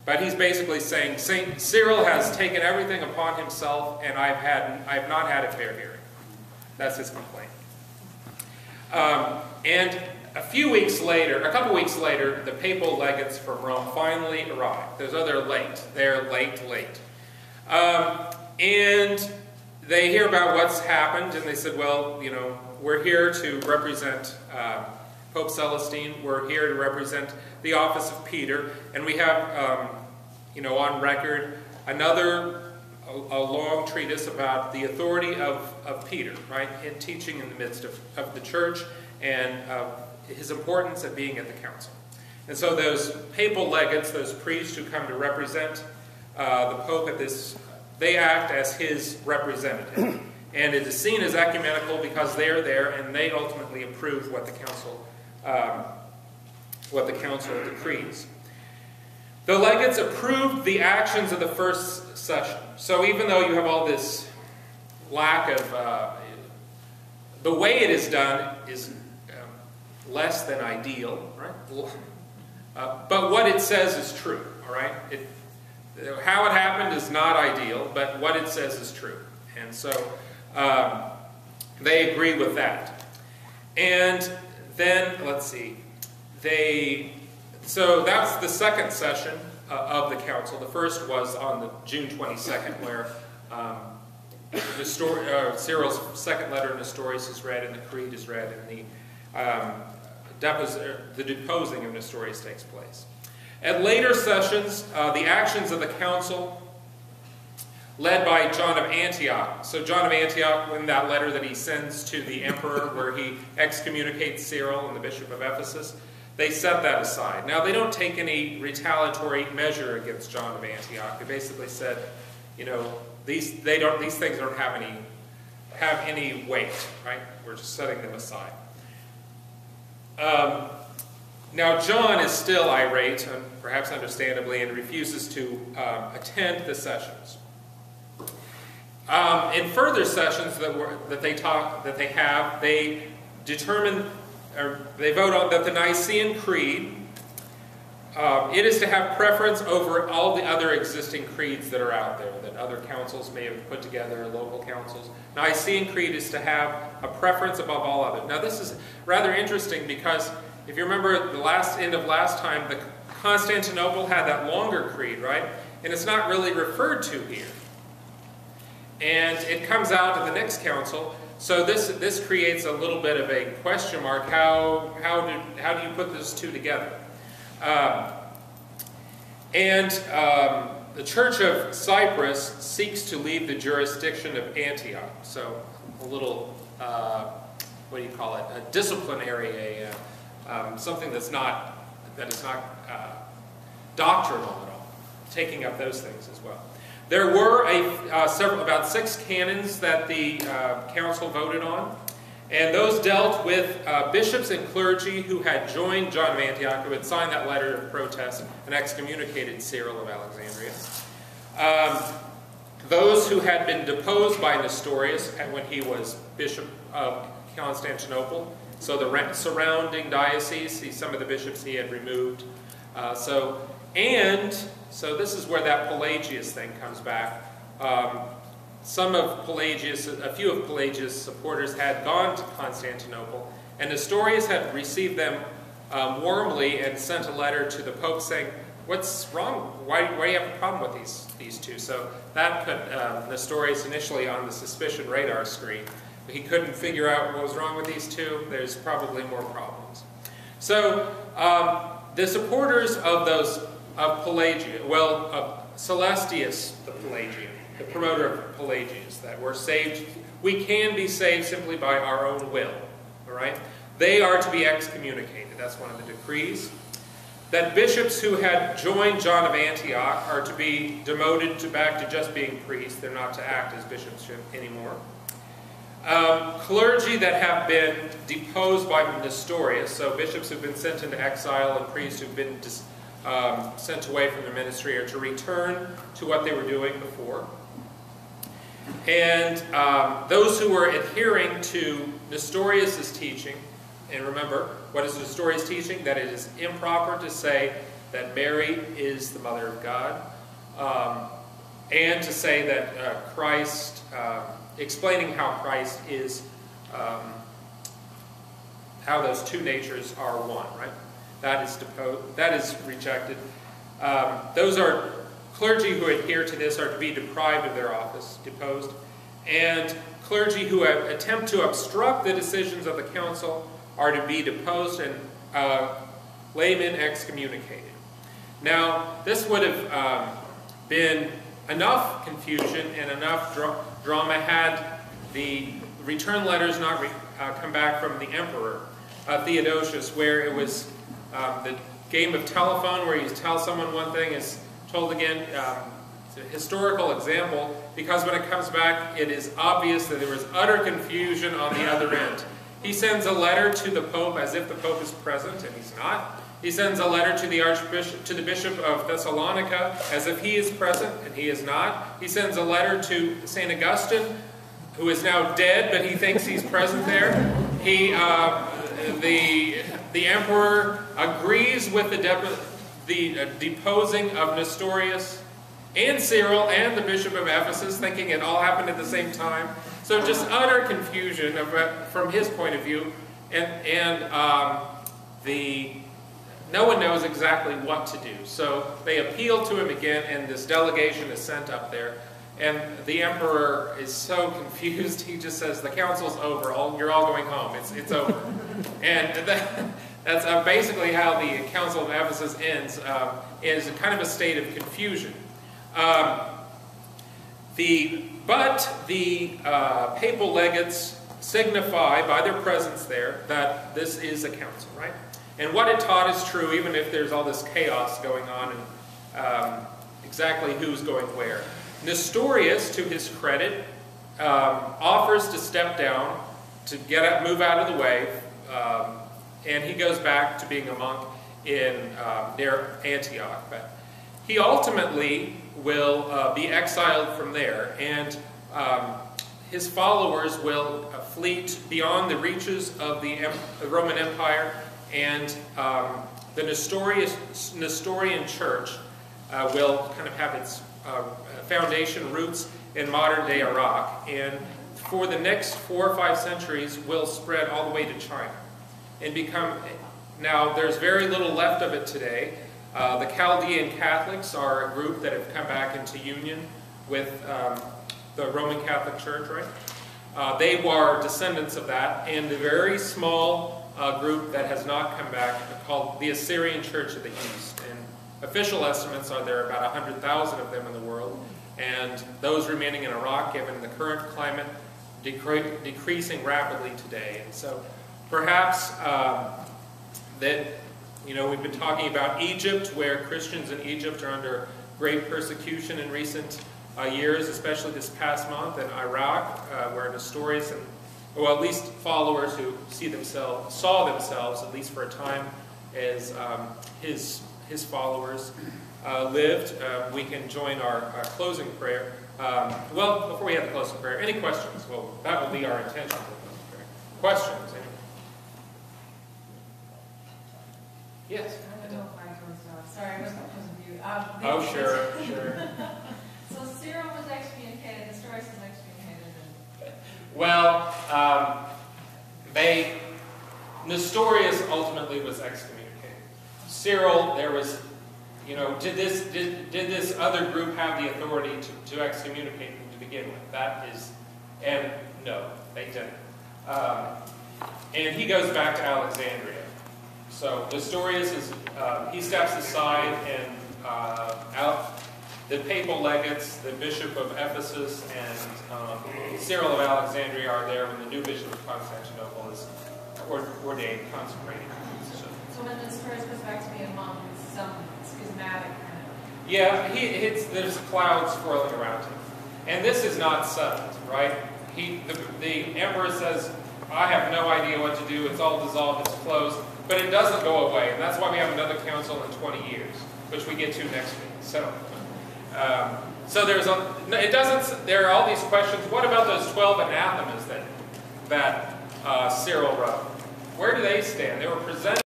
But he's basically saying, St. Cyril has taken everything upon himself, and I've not had a fair hearing. That's his complaint. And a couple weeks later, the papal legates from Rome finally arrived. They're late. And they hear about what's happened, and they said, well, we're here to represent Pope Celestine. We're here to represent the office of Peter, and we have, on record a long treatise about the authority of Peter, right, in teaching in the midst of the church, and his importance of being at the council. And so those papal legates, those priests who come to represent the Pope at this, they act as his representative. And it is seen as ecumenical because they are there and they ultimately approve what the council decrees. The legates approved the actions of the first session. So even though you have all this lack of, the way it is done is less than ideal, right? But what it says is true, all right? How it happened is not ideal, but what it says is true. And so they agree with that. And then, let's see, so that's the second session of the council. The first was on the June 22nd, where Cyril's second letter, Nestorius, is read, and the creed is read, and the deposing of Nestorius takes place. At later sessions, the actions of the council, led by John of Antioch. So John of Antioch, in that letter that he sends to the emperor, where he excommunicates Cyril and the bishop of Ephesus, they set that aside. Now, they don't take any retaliatory measure against John of Antioch. They basically said, these things don't have any weight, right? We're just setting them aside. Now, John is still irate, perhaps understandably, and refuses to attend the sessions. In further sessions they determine, or they vote on that the Nicene Creed, it is to have preference over all the other existing creeds that are out there, that other councils may have put together, local councils. Nicene Creed is to have a preference above all others. Now, this is rather interesting because, if you remember the end of last time, the Constantinople had that longer creed, right? And it's not really referred to here. And it comes out in the next council. So this creates a little bit of a question mark. How do you put those two together? The Church of Cyprus seeks to leave the jurisdiction of Antioch. So a little, what do you call it? A disciplinary, something that is not doctrinal at all. Taking up those things as well. There were about 6 canons that the council voted on, and those dealt with bishops and clergy who had joined John of Antioch, who had signed that letter of protest and excommunicated Cyril of Alexandria. Those who had been deposed by Nestorius when he was bishop of Constantinople, so the surrounding diocese, some of the bishops he had removed. So this is where that Pelagius thing comes back. A few of Pelagius' supporters had gone to Constantinople, and Nestorius had received them warmly and sent a letter to the Pope saying, "What's wrong? Why do you have a problem with these two?" So that put Nestorius initially on the suspicion radar screen. He couldn't figure out what was wrong with these two. There's probably more problems. So the supporters of Celestius the Pelagian, the promoter of Pelagius, that we're saved, we can be saved simply by our own will, all right? They are to be excommunicated. That's one of the decrees. That bishops who had joined John of Antioch are to be demoted back to just being priests. They're not to act as bishops anymore. Clergy that have been deposed by Nestorius, so bishops who've been sent into exile and priests who've been sent away from their ministry, are to return to what they were doing before. And those who were adhering to Nestorius' teaching, and remember, what is Nestorius' teaching? That it is improper to say that Mary is the mother of God, and to say that Christ, explaining how Christ is, how those two natures are one, right? That is rejected. Those are clergy who adhere to this are to be deprived of their office, deposed, and clergy who attempt to obstruct the decisions of the council are to be deposed and laymen excommunicated. Now, this would have been enough confusion and enough drama had the return letters not come back from the emperor, Theodosius, where it was the game of telephone where you tell someone one thing is told again. It's a historical example because when it comes back, it is obvious that there was utter confusion on the other end. He sends a letter to the Pope as if the Pope is present, and he's not. He sends a letter to the Archbishop, to the Bishop of Thessalonica, as if he is present, and he is not. He sends a letter to St. Augustine, who is now dead, but he thinks he's present there. The emperor agrees with the deposing of Nestorius and Cyril and the Bishop of Ephesus, thinking it all happened at the same time. So just utter confusion from his point of view, and no one knows exactly what to do. So they appeal to him again, and this delegation is sent up there. And the emperor is so confused, he just says, the council's over, you're all going home, it's over. And that's basically how the Council of Ephesus ends, is kind of a state of confusion. But the papal legates signify by their presence there that this is a council, right? And what it taught is true, even if there's all this chaos going on and exactly who's going where. Nestorius, to his credit, offers to step down, to move out of the way, and he goes back to being a monk near Antioch. But he ultimately will be exiled from there, and his followers will flee beyond the reaches of the Roman Empire, and the Nestorian Church will kind of have its foundation roots in modern-day Iraq, and for the next 4 or 5 centuries will spread all the way to China and become. Now, there's very little left of it today. The Chaldean Catholics are a group that have come back into union with the Roman Catholic Church, right? They were descendants of that, and a very small group that has not come back called the Assyrian Church of the East. And official estimates are there are about 100,000 of them in the world, and those remaining in Iraq, given the current climate, decreasing rapidly today. And so perhaps that, we've been talking about Egypt, where Christians in Egypt are under great persecution in recent years, especially this past month, and Iraq, where Nestorius and, well, at least followers who saw themselves, at least for a time, as his followers lived. We can join our closing prayer. Well, before we have the closing prayer, any questions? Well, that will be our intention for the closing prayer. Questions? Yes? I don't know if I can start. Sorry, I wasn't you. Oh, sure. So Cyril was excommunicated, Nestorius was excommunicated. Well, Nestorius ultimately was excommunicated. Cyril, there was, did this other group have the authority to excommunicate him to begin with? And no, they didn't. And he goes back to Alexandria. So Nestorius he steps aside, and the papal legates, the Bishop of Ephesus and Cyril of Alexandria are there when the new Bishop of Constantinople is ordained, consecrated. So when Nestorius goes back to be a monk, it's some schismatic kind of... Yeah, there's clouds swirling around him. And this is not settled, right? The emperor says, I have no idea what to do, it's all dissolved, it's closed. But it doesn't go away, and that's why we have another council in 20 years, which we get to next week. So there are all these questions. What about those 12 anathemas that Cyril wrote? Where do they stand? They were presented